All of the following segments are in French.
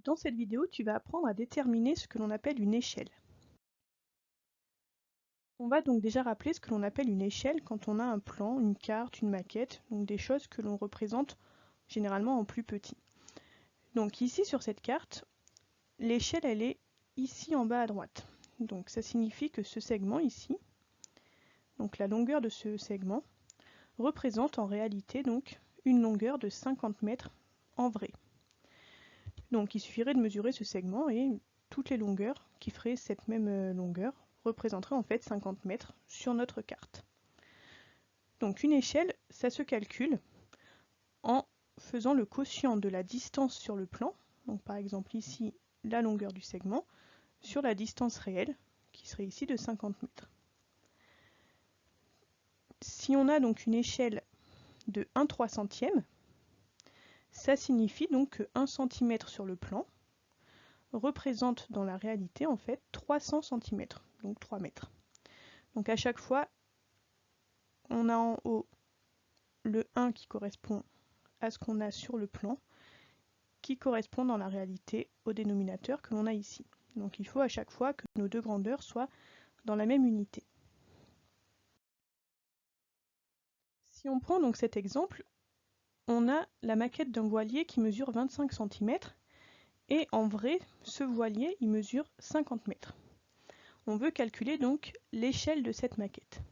Dans cette vidéo, tu vas apprendre à déterminer ce que l'on appelle une échelle. On va donc déjà rappeler ce que l'on appelle une échelle quand on a un plan, une carte, une maquette, donc des choses que l'on représente généralement en plus petit. Donc ici sur cette carte, l'échelle elle est ici en bas à droite. Donc ça signifie que ce segment ici, donc la longueur de ce segment, représente en réalité donc une longueur de 50 mètres en vrai. Donc il suffirait de mesurer ce segment et toutes les longueurs qui feraient cette même longueur représenteraient en fait 50 mètres sur notre carte. Donc une échelle, ça se calcule en faisant le quotient de la distance sur le plan, donc par exemple ici la longueur du segment, sur la distance réelle, qui serait ici de 50 mètres. Si on a donc une échelle de 1/300, ça signifie donc que 1 cm sur le plan représente dans la réalité en fait 300 cm, donc 3 mètres. Donc à chaque fois, on a en haut le 1 qui correspond à ce qu'on a sur le plan, qui correspond dans la réalité au dénominateur que l'on a ici. Donc il faut à chaque fois que nos deux grandeurs soient dans la même unité. Si on prend donc cet exemple, on a la maquette d'un voilier qui mesure 25 cm et en vrai, ce voilier il mesure 50 mètres. On veut calculer donc l'échelle de cette maquette.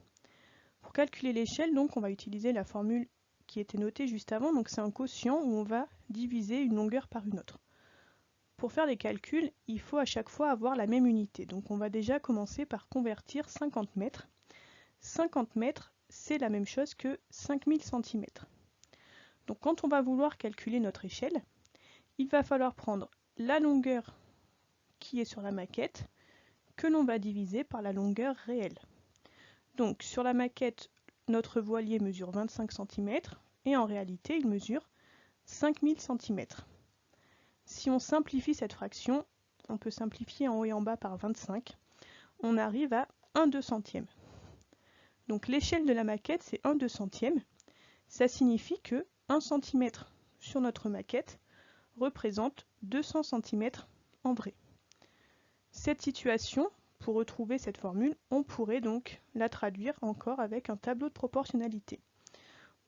Pour calculer l'échelle, donc, on va utiliser la formule qui était notée juste avant, donc c'est un quotient où on va diviser une longueur par une autre. Pour faire les calculs, il faut à chaque fois avoir la même unité. Donc on va déjà commencer par convertir 50 mètres. 50 mètres, c'est la même chose que 5000 cm. Donc quand on va vouloir calculer notre échelle, il va falloir prendre la longueur qui est sur la maquette, que l'on va diviser par la longueur réelle. Donc sur la maquette, notre voilier mesure 25 cm et en réalité il mesure 5000 cm. Si on simplifie cette fraction, on peut simplifier en haut et en bas par 25, on arrive à 1/200. Donc l'échelle de la maquette c'est 1/200. Ça signifie que 1 cm sur notre maquette représente 200 cm en vrai. Cette situation, pour retrouver cette formule, on pourrait donc la traduire encore avec un tableau de proportionnalité,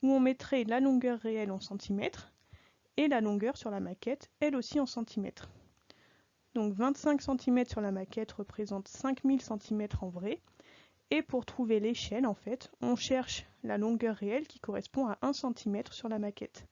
où on mettrait la longueur réelle en centimètres et la longueur sur la maquette, elle aussi en centimètres. Donc 25 cm sur la maquette représente 5000 cm en vrai, et pour trouver l'échelle, en fait, on cherche la longueur réelle qui correspond à 1 cm sur la maquette.